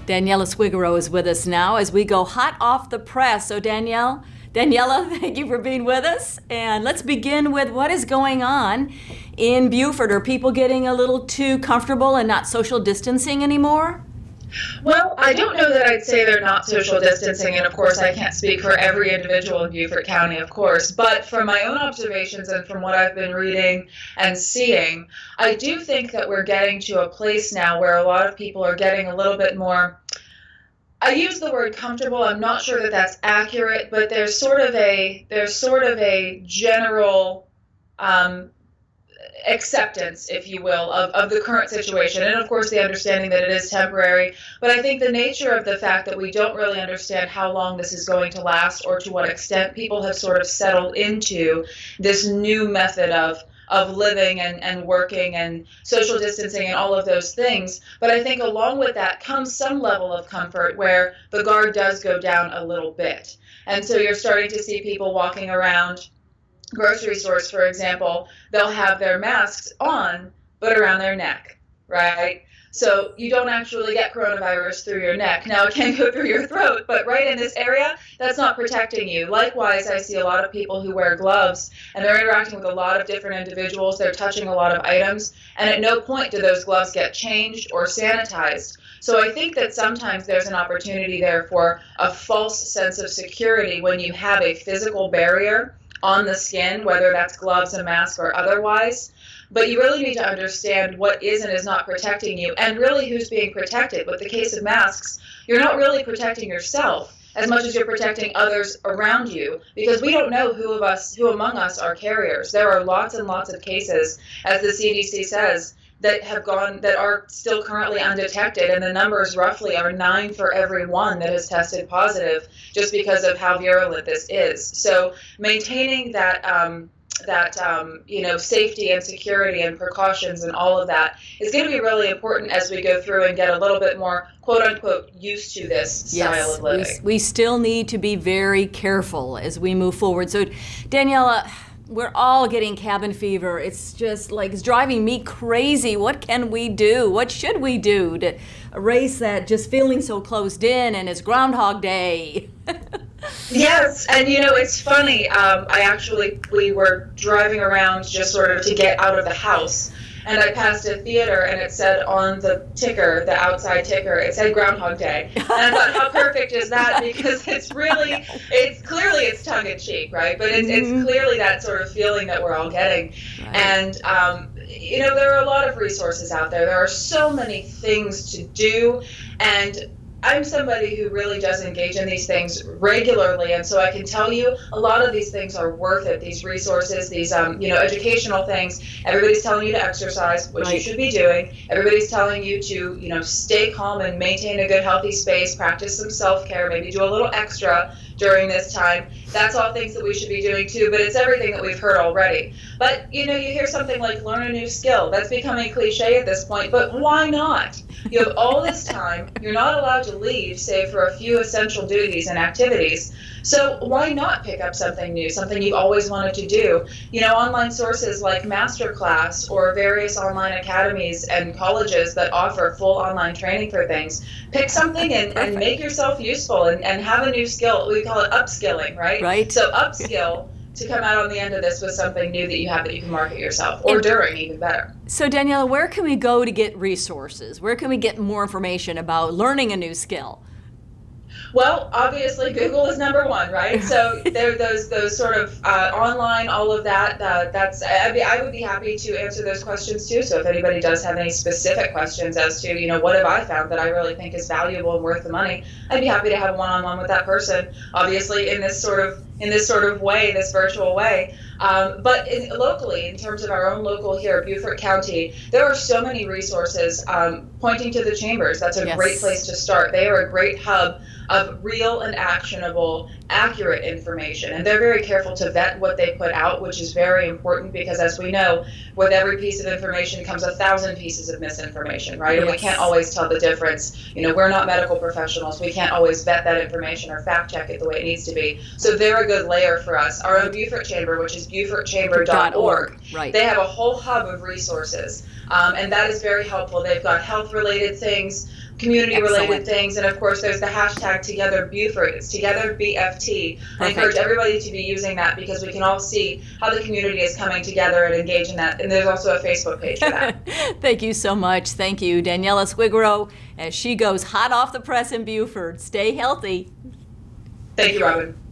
Daniella Squicquero is with us now as we go hot off the press. So Daniella, thank you for being with us. And let's begin with what is going on in Beaufort. Are people getting a little too comfortable and not social distancing anymore? Well, I don't know that I'd say they're not social distancing, and of course I can't speak for every individual in Beaufort County, of course, but from my own observations and from what I've been reading and seeing, I do think that we're getting to a place now where a lot of people are getting a little bit more, I use the word comfortable, I'm not sure that that's accurate, but there's sort of a general acceptance, if you will, of the current situation. And of course, the understanding that it is temporary. But I think the nature of the fact that we don't really understand how long this is going to last or to what extent people have sort of settled into this new method of living and working and social distancing and all of those things. But I think along with that comes some level of comfort where the guard does go down a little bit. And so you're starting to see people walking around grocery stores, for example, they'll have their masks on, but around their neck, right? So you don't actually get coronavirus through your neck. Now it can go through your throat, but right in this area, that's not protecting you. Likewise, I see a lot of people who wear gloves and they're interacting with a lot of different individuals. They're touching a lot of items, and at no point do those gloves get changed or sanitized. So I think that sometimes there's an opportunity there for a false sense of security when you have a physical barrier on the skin, whether that's gloves, a mask, or otherwise. But you really need to understand what is and is not protecting you, and really who's being protected. With the case of masks, you're not really protecting yourself as much as you're protecting others around you, because we don't know who among us are carriers. There are lots and lots of cases, as the CDC says, that are still currently undetected, and the numbers roughly are 9 for every 1 that has tested positive, just because of how virulent this is. So maintaining that safety and security and precautions and all of that is going to be really important as we go through and get a little bit more quote unquote used to this style of living. Yes, we still need to be very careful as we move forward. So Daniella, we're all getting cabin fever. It's just like, it's driving me crazy. What can we do? What should we do to erase that just feeling so closed in, and it's Groundhog Day? Yes, and it's funny. We were driving around just sort of to get out of the house, and I passed a theater, and it said on the ticker, the outside ticker, it said Groundhog Day. And I thought, how perfect is that? Because it's clearly tongue-in-cheek, right? But it's clearly that sort of feeling that we're all getting. Right. And, there are a lot of resources out there. There are so many things to do, and I'm somebody who really does engage in these things regularly, and so I can tell you a lot of these things are worth it. These resources, these educational things. Everybody's telling you to exercise, which you should be doing. Everybody's telling you to stay calm and maintain a good, healthy space. Practice some self-care. Maybe do a little extra during this time. That's all things that we should be doing too. But it's everything that we've heard already. But you hear something like learn a new skill. That's becoming cliche at this point. But why not? You have all this time. You're not allowed to leave, save for a few essential duties and activities. So why not pick up something new, something you've always wanted to do? Online sources like Masterclass or various online academies and colleges that offer full online training for things. Pick something and make yourself useful and have a new skill. We call it upskilling, right? Right. So upskill to come out on the end of this with something new that you have that you can market yourself, or during, even better. So Daniella, where can we go to get resources? Where can we get more information about learning a new skill? Well, obviously Google is number one, right? So there, those sort of online, all of that. I would be happy to answer those questions too. So if anybody does have any specific questions as to what have I found that I really think is valuable and worth the money, I'd be happy to have a one-on-one with that person. Obviously, in this sort of way, this virtual way. But locally, in terms of our own local here, Beaufort County, there are so many resources pointing to the chambers. That's a great place to start. They are a great hub of real and actionable, accurate information. And they're very careful to vet what they put out, which is very important because, as we know, with every piece of information comes 1,000 pieces of misinformation, right? And we can't always tell the difference. We're not medical professionals. We can't always vet that information or fact check it the way it needs to be. So they're a good layer for us. Our own Beaufort Chamber, which is beaufortchamber.org, they have a whole hub of resources. And that is very helpful. They've got health-related things, community-related Excellent. things. And of course, there's the hashtag Together Beaufort. It's Together BFT. I encourage everybody to be using that because we can all see how the community is coming together and engage in that. And there's also a Facebook page for that. Thank you so much. Thank you, Daniella Squicquero, as she goes hot off the press in Beaufort. Stay healthy. Thank you, Robin.